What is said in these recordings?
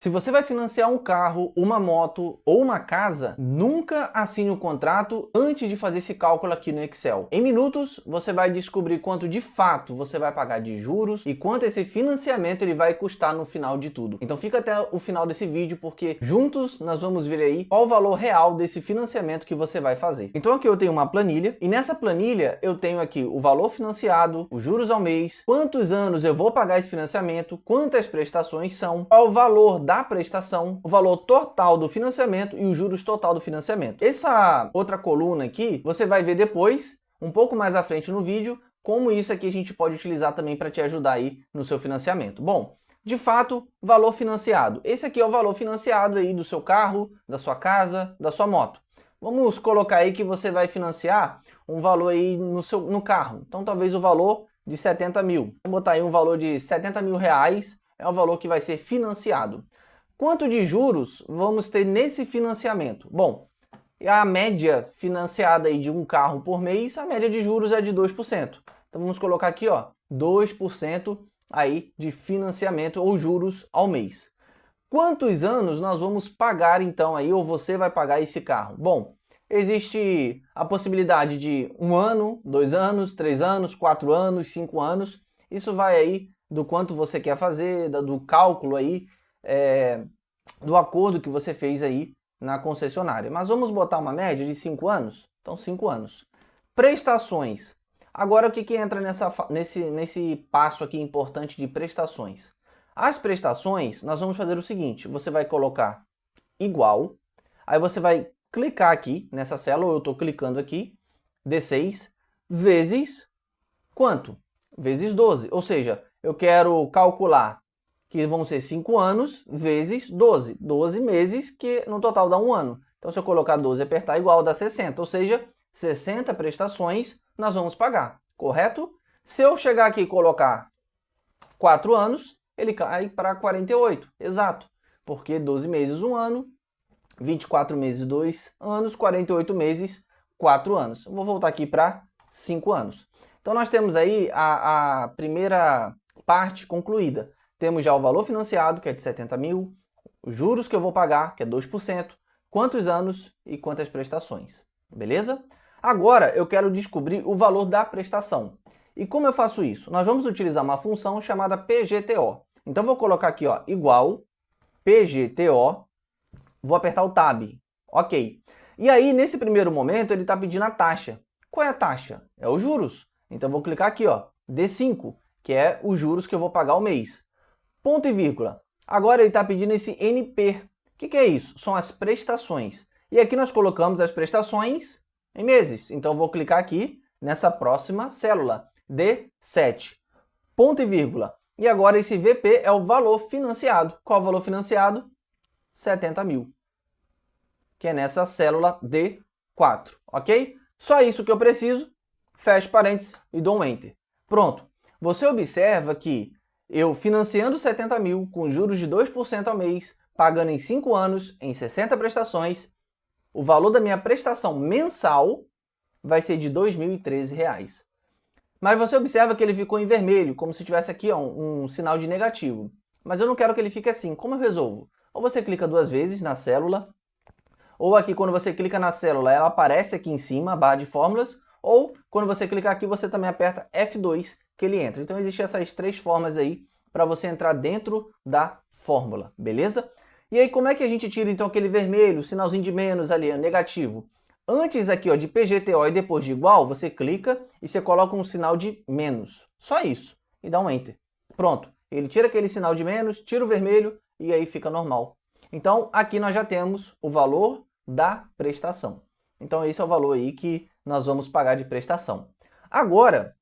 Se você vai financiar um carro, uma moto ou uma casa, nunca assine o contrato antes de fazer esse cálculo aqui no Excel. Em minutos, você vai descobrir quanto de fato você vai pagar de juros e quanto esse financiamento ele vai custar no final de tudo. Então fica até o final desse vídeo, porque juntos nós vamos ver aí qual o valor real desse financiamento que você vai fazer. Então aqui eu tenho uma planilha, e nessa planilha eu tenho aqui o valor financiado, os juros ao mês, quantos anos eu vou pagar esse financiamento, quantas prestações são, qual o valor da prestação, o valor total do financiamento e os juros total do financiamento. Essa outra coluna aqui, você vai ver depois, um pouco mais à frente no vídeo, como isso aqui a gente pode utilizar também para te ajudar aí no seu financiamento. Bom, de fato, valor financiado. Esse aqui é o valor financiado aí do seu carro, da sua casa, da sua moto. Vamos colocar aí que você vai financiar um valor aí no carro. Então talvez o valor de 70 mil. Vamos botar aí um valor de 70 mil reais, é o valor que vai ser financiado. Quanto de juros vamos ter nesse financiamento? Bom, a média financiada aí de um carro por mês, a média de juros é de 2%. Então vamos colocar aqui, ó, 2% aí de financiamento ou juros ao mês. Quantos anos nós vamos pagar então aí, ou você vai pagar esse carro? Bom, existe a possibilidade de 1 ano, 2 anos, 3 anos, 4 anos, 5 anos. Isso vai aí do quanto você quer fazer, do cálculo aí, do acordo que você fez aí na concessionária. Mas vamos botar uma média de 5 anos? Então 5 anos. Prestações. Agora o que entra nesse passo aqui importante de prestações? As prestações, nós vamos fazer o seguinte, você vai colocar igual, aí você vai clicar aqui nessa célula, eu estou clicando aqui, D6, vezes quanto? Vezes 12, ou seja, eu quero calcular que vão ser 5 anos vezes 12. 12 meses, que no total dá 1 ano. Então, se eu colocar 12 e apertar igual, dá 60. Ou seja, 60 prestações nós vamos pagar, correto? Se eu chegar aqui e colocar 4 anos, ele cai para 48, exato. Porque 12 meses, 1 ano, 24 meses, 2 anos, 48 meses, 4 anos. Eu vou voltar aqui para 5 anos. Então, nós temos aí a primeira parte concluída. Temos já o valor financiado, que é de 70 mil, os juros que eu vou pagar, que é 2%, quantos anos e quantas prestações, beleza? Agora eu quero descobrir o valor da prestação. E como eu faço isso? Nós vamos utilizar uma função chamada PGTO. Então vou colocar aqui, ó, igual PGTO, vou apertar o Tab, ok. E aí, nesse primeiro momento, ele está pedindo a taxa. Qual é a taxa? É os juros. Então vou clicar aqui, ó, D5, que é os juros que eu vou pagar ao mês. Ponto e vírgula. Agora ele está pedindo esse NP. O que é isso? São as prestações. E aqui nós colocamos as prestações em meses. Então eu vou clicar aqui nessa próxima célula, D7. Ponto e vírgula. E agora esse VP é o valor financiado. Qual é o valor financiado? 70 mil. Que é nessa célula D4, ok? Só isso que eu preciso. Fecho parênteses e dou um Enter. Pronto. Você observa que eu financiando 70 mil com juros de 2% ao mês, pagando em 5 anos, em 60 prestações, o valor da minha prestação mensal vai ser de R$ 2.013. Mas você observa que ele ficou em vermelho, como se tivesse aqui, ó, um sinal de negativo. Mas eu não quero que ele fique assim. Como eu resolvo? Ou você clica 2 vezes na célula, ou aqui quando você clica na célula, ela aparece aqui em cima, a barra de fórmulas, ou quando você clicar aqui, você também aperta F2, que ele entra. Então existem essas 3 formas aí para você entrar dentro da fórmula, beleza? E aí como é que a gente tira então aquele vermelho, sinalzinho de menos ali, negativo? Antes aqui, ó, de PGTO e depois de igual, você clica e você coloca um sinal de menos. Só isso. E dá um Enter. Pronto. Ele tira aquele sinal de menos, tira o vermelho e aí fica normal. Então aqui nós já temos o valor da prestação. Então esse é o valor aí que nós vamos pagar de prestação. Agora,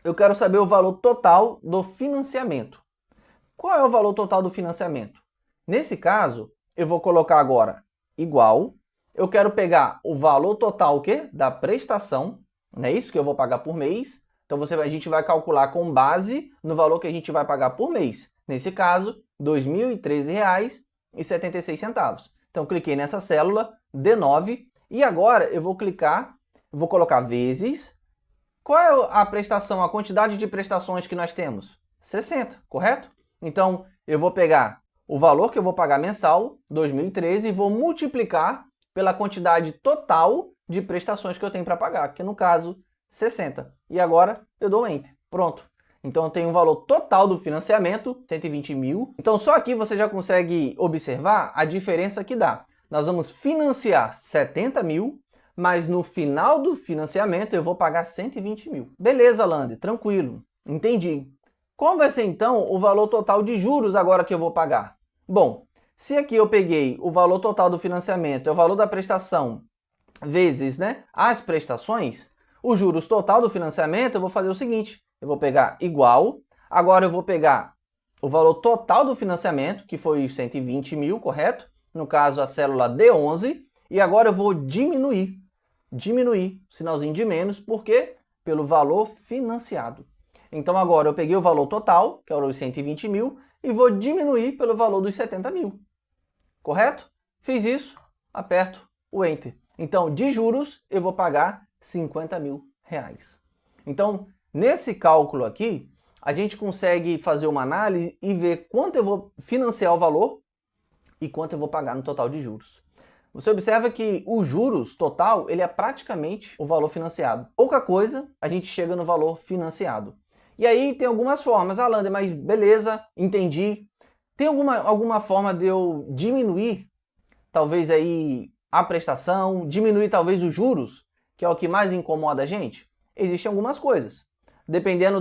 eu quero saber o valor total do financiamento. Qual é o valor total do financiamento? Nesse caso, eu vou colocar agora igual. Eu quero pegar o valor total da prestação, não é isso que eu vou pagar por mês. Então a gente vai calcular com base no valor que a gente vai pagar por mês. Nesse caso, R$ 2.013,76. Então cliquei nessa célula, D9, e agora eu vou colocar vezes. Qual é a prestação, a quantidade de prestações que nós temos? 60, correto? Então, eu vou pegar o valor que eu vou pagar mensal, 2013, e vou multiplicar pela quantidade total de prestações que eu tenho para pagar, que no caso, 60. E agora eu dou Enter. Pronto. Então eu tenho o valor total do financiamento, 120 mil. Então só aqui você já consegue observar a diferença que dá. Nós vamos financiar 70 mil, mas no final do financiamento eu vou pagar 120 mil. Beleza, Lander, tranquilo, entendi. Qual vai ser então o valor total de juros agora que eu vou pagar? Bom, se aqui eu peguei o valor total do financiamento, é o valor da prestação, vezes as prestações, o juros total do financiamento, eu vou fazer o seguinte, eu vou pegar igual, agora eu vou pegar o valor total do financiamento, que foi 120 mil, correto? No caso, a célula D11, e agora eu vou diminuir, sinalzinho de menos, por quê? Pelo valor financiado. Então agora eu peguei o valor total, que era os 120 mil, e vou diminuir pelo valor dos 70 mil. Correto? Fiz isso, aperto o Enter. Então, de juros, eu vou pagar 50 mil reais. Então, nesse cálculo aqui, a gente consegue fazer uma análise e ver quanto eu vou financiar o valor e quanto eu vou pagar no total de juros. Você observa que o juros total, ele é praticamente o valor financiado. Pouca coisa, a gente chega no valor financiado. E aí tem algumas formas. Ah, Lander, mas beleza, entendi. Tem alguma forma de eu diminuir, talvez aí, a prestação, diminuir talvez os juros, que é o que mais incomoda a gente? Existem algumas coisas. Dependendo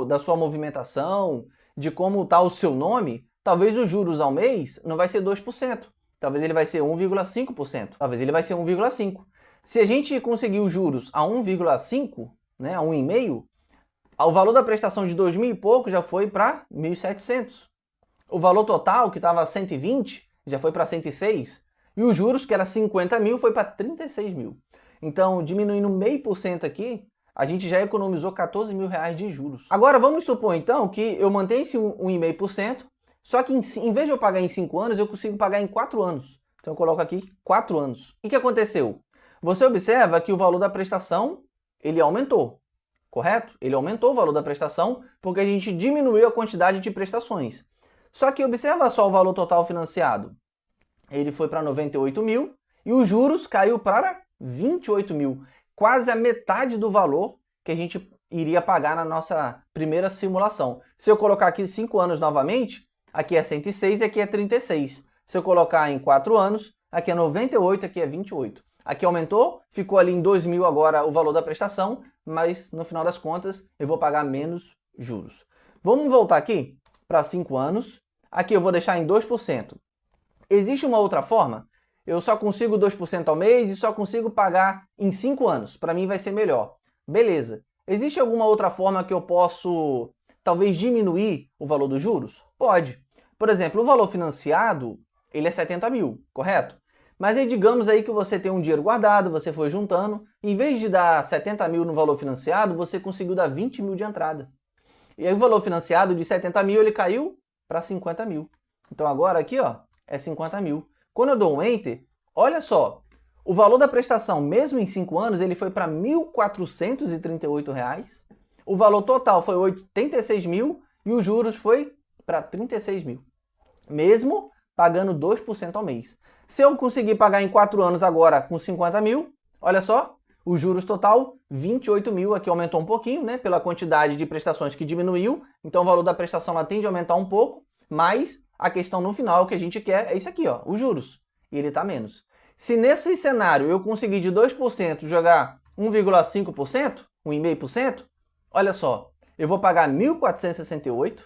da sua movimentação, de como está o seu nome, talvez os juros ao mês não vai ser 2%. Talvez ele vai ser 1,5%. Talvez ele vai ser 1,5%. Se a gente conseguir os juros a 1,5%, a 1,5%, o valor da prestação de 2.000 e pouco já foi para 1.700. O valor total, que estava 120, já foi para 106. E os juros, que era 50 mil, foi para 36 mil. Então, diminuindo 0,5% aqui, a gente já economizou 14 mil reais de juros. Agora, vamos supor, então, que eu mantenho esse 1,5%, só que em vez de eu pagar em 5 anos, eu consigo pagar em 4 anos. Então, eu coloco aqui 4 anos. O que aconteceu? Você observa que o valor da prestação, ele aumentou. Correto? Ele aumentou o valor da prestação porque a gente diminuiu a quantidade de prestações. Só que observa só o valor total financiado. Ele foi para 98 mil e os juros caiu para 28 mil. Quase a metade do valor que a gente iria pagar na nossa primeira simulação. Se eu colocar aqui 5 anos novamente, aqui é 106 e aqui é 36. Se eu colocar em 4 anos, aqui é 98, aqui é 28. Aqui aumentou, ficou ali em 2 mil agora o valor da prestação, mas no final das contas eu vou pagar menos juros. Vamos voltar aqui para 5 anos. Aqui eu vou deixar em 2%. Existe uma outra forma? Eu só consigo 2% ao mês e só consigo pagar em 5 anos. Para mim vai ser melhor. Beleza. Existe alguma outra forma que eu posso, talvez, diminuir o valor dos juros? Pode. Por exemplo, o valor financiado, ele é 70 mil, correto? Mas aí digamos aí que você tem um dinheiro guardado, você foi juntando, em vez de dar 70 mil no valor financiado, você conseguiu dar 20 mil de entrada. E aí o valor financiado de 70 mil, ele caiu para 50 mil. Então agora aqui, ó, é 50 mil. Quando eu dou um Enter, olha só, o valor da prestação, mesmo em 5 anos, ele foi para R$ 1.438. O valor total foi 86 mil e os juros foi para 36 mil. Mesmo pagando 2% ao mês. Se eu conseguir pagar em 4 anos agora com 50 mil, olha só, os juros total, 28 mil, aqui aumentou um pouquinho, pela quantidade de prestações que diminuiu, então o valor da prestação ela tende a aumentar um pouco, mas a questão no final, o que a gente quer é isso aqui, ó, os juros, e ele está menos. Se nesse cenário eu conseguir de 2% jogar 1,5%, 1,5%, olha só, eu vou pagar 1.468,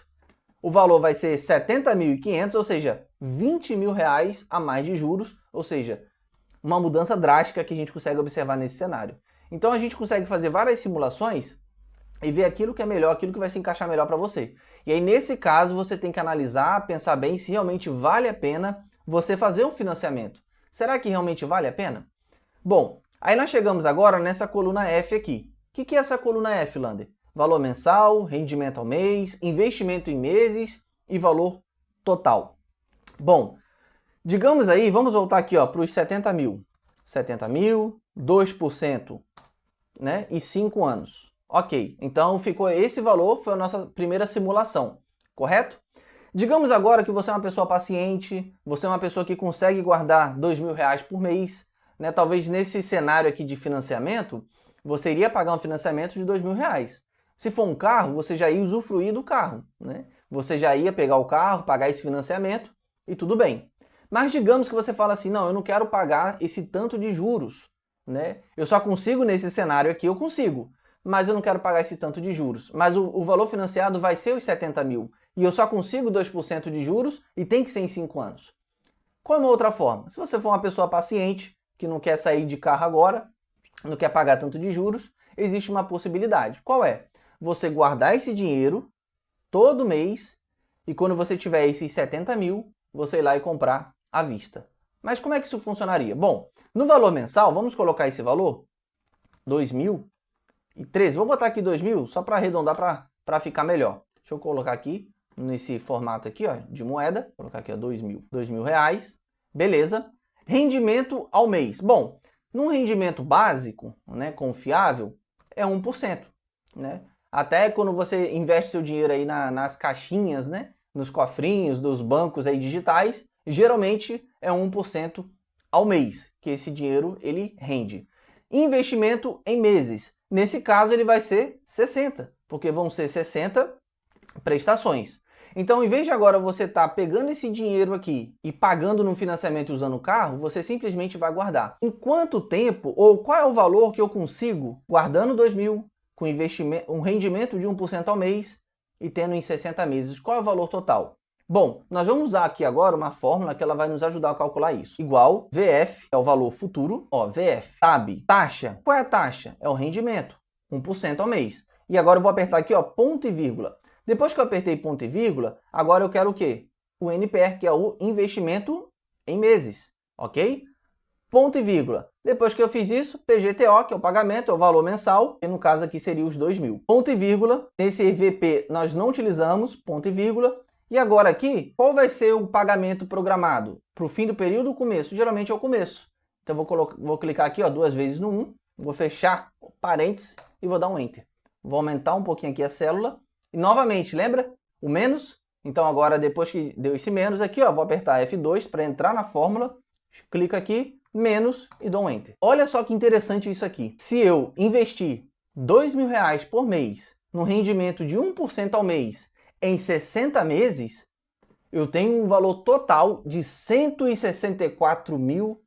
o valor vai ser 70.500, ou seja, 20 mil reais a mais de juros, ou seja, uma mudança drástica que a gente consegue observar nesse cenário. Então a gente consegue fazer várias simulações e ver aquilo que é melhor, aquilo que vai se encaixar melhor para você. E aí nesse caso você tem que analisar, pensar bem se realmente vale a pena você fazer um financiamento. Será que realmente vale a pena? Bom, aí nós chegamos agora nessa coluna F aqui. O que é essa coluna F, Lander? Valor mensal, rendimento ao mês, investimento em meses e valor total. Bom, digamos aí, vamos voltar aqui para os 70 mil. 70 mil, 2%, e 5 anos. Ok, então ficou esse valor, foi a nossa primeira simulação, correto? Digamos agora que você é uma pessoa paciente, você é uma pessoa que consegue guardar R$ 2.000 por mês, né? Talvez nesse cenário aqui de financiamento, você iria pagar um financiamento de R$ 2.000. Se for um carro, você já ia usufruir do carro, né? Você já ia pegar o carro, pagar esse financiamento e tudo bem. Mas digamos que você fala assim, não, eu não quero pagar esse tanto de juros, né? Eu só consigo nesse cenário aqui, eu consigo, mas eu não quero pagar esse tanto de juros. Mas o valor financiado vai ser os 70 mil e eu só consigo 2% de juros e tem que ser em 5 anos. Qual é uma outra forma? Se você for uma pessoa paciente, que não quer sair de carro agora, não quer pagar tanto de juros, existe uma possibilidade. Qual é? Você guardar esse dinheiro todo mês e quando você tiver esses 70 mil, você ir lá e comprar à vista. Mas como é que isso funcionaria? Bom, no valor mensal, vamos colocar esse valor, 2.013. Vou botar aqui 2.000 só para arredondar para ficar melhor. Deixa eu colocar aqui nesse formato aqui, ó, de moeda. Vou colocar aqui, ó, 2.000 reais. Beleza. Rendimento ao mês. Bom, num rendimento básico, né, confiável, é 1%, né? Até quando você investe seu dinheiro aí nas caixinhas, né, nos cofrinhos dos bancos aí digitais, geralmente é 1% ao mês que esse dinheiro ele rende. Investimento em meses. Nesse caso ele vai ser 60, porque vão ser 60 prestações. Então, em vez de agora você estar pegando esse dinheiro aqui e pagando no financiamento usando o carro, você simplesmente vai guardar. Em quanto tempo, ou qual é o valor que eu consigo, guardando 2.000, com investimento, um rendimento de 1% ao mês e tendo em 60 meses, qual é o valor total? Bom, nós vamos usar aqui agora uma fórmula que ela vai nos ajudar a calcular isso. Igual VF, é o valor futuro, ó, VF, TAB, taxa. Qual é a taxa? É o rendimento, 1% ao mês. E agora eu vou apertar aqui, ó, ponto e vírgula. Depois que eu apertei ponto e vírgula, agora eu quero o quê? O NPR, que é o investimento em meses, ok? Ponto e vírgula. Depois que eu fiz isso, PGTO, que é o pagamento, é o valor mensal, e no caso aqui seria os 2.000. Ponto e vírgula. Nesse EVP nós não utilizamos ponto e vírgula. E agora aqui, qual vai ser o pagamento programado? Para o fim do período ou começo? Geralmente é o começo. Então vou clicar aqui, ó, 2 vezes no 1, vou fechar parênteses e vou dar um Enter. Vou aumentar um pouquinho aqui a célula. E novamente, lembra? O menos? Então agora, depois que deu esse menos aqui, ó, vou apertar F2 para entrar na fórmula. Clica aqui, menos e dou um Enter. Olha só que interessante isso aqui. Se eu investir R$ 2.000 por mês no rendimento de 1% ao mês em 60 meses, eu tenho um valor total de R$ 164 mil.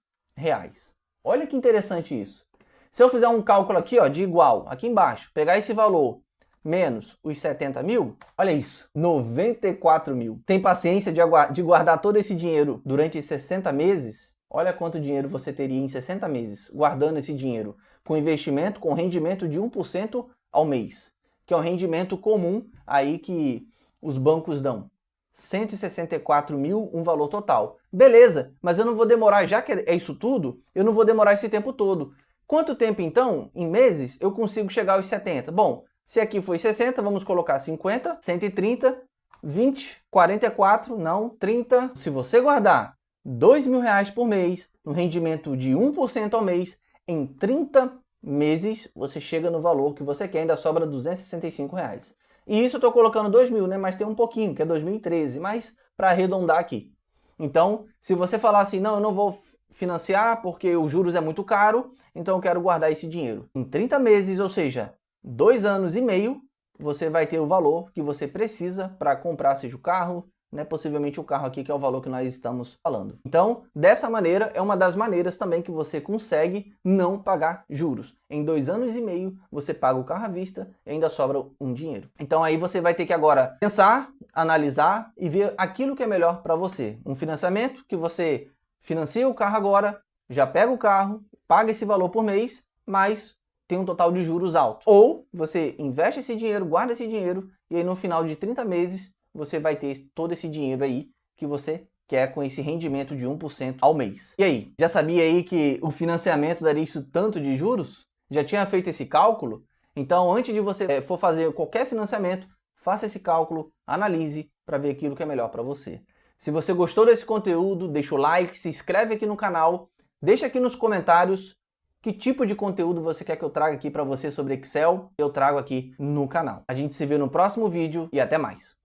Olha que interessante isso. Se eu fizer um cálculo aqui, ó, de igual, aqui embaixo, pegar esse valor menos os 70 mil, olha isso, 94 mil. Tem paciência de guardar todo esse dinheiro durante 60 meses? Olha quanto dinheiro você teria em 60 meses, guardando esse dinheiro, com investimento, com rendimento de 1% ao mês, que é um rendimento comum aí que os bancos dão. 164 mil, um valor total. Beleza, mas eu não vou demorar, já que é isso tudo, eu não vou demorar esse tempo todo. Quanto tempo então, em meses, eu consigo chegar aos 70? Bom, se aqui foi 60, vamos colocar 50, 130, 20, 44, não, 30. Se você guardar R$ 2.000 por mês, no rendimento de 1% ao mês, em 30 meses, você chega no valor que você quer, ainda sobra R$ 265. E isso eu estou colocando 2.000, né? Mas tem um pouquinho, que é 2013, mas para arredondar aqui. Então, se você falar assim, não, eu não vou financiar porque os juros é muito caro, então eu quero guardar esse dinheiro. Em 30 meses, ou seja, 2 anos e meio, você vai ter o valor que você precisa para comprar, seja o carro, né, possivelmente o carro aqui, que é o valor que nós estamos falando. Então, dessa maneira, é uma das maneiras também que você consegue não pagar juros. Em 2 anos e meio, você paga o carro à vista e ainda sobra um dinheiro. Então, aí você vai ter que agora pensar, analisar e ver aquilo que é melhor para você. Um financiamento que você financia o carro agora, já pega o carro, paga esse valor por mês, mas tem um total de juros alto. Ou você investe esse dinheiro, guarda esse dinheiro e aí no final de 30 meses, você vai ter todo esse dinheiro aí que você quer com esse rendimento de 1% ao mês. E aí, já sabia aí que o financiamento daria isso tanto de juros? Já tinha feito esse cálculo? Então, antes de você for fazer qualquer financiamento, faça esse cálculo, analise para ver aquilo que é melhor para você. Se você gostou desse conteúdo, deixa o like, se inscreve aqui no canal, deixa aqui nos comentários que tipo de conteúdo você quer que eu traga aqui para você sobre Excel, eu trago aqui no canal. A gente se vê no próximo vídeo e até mais.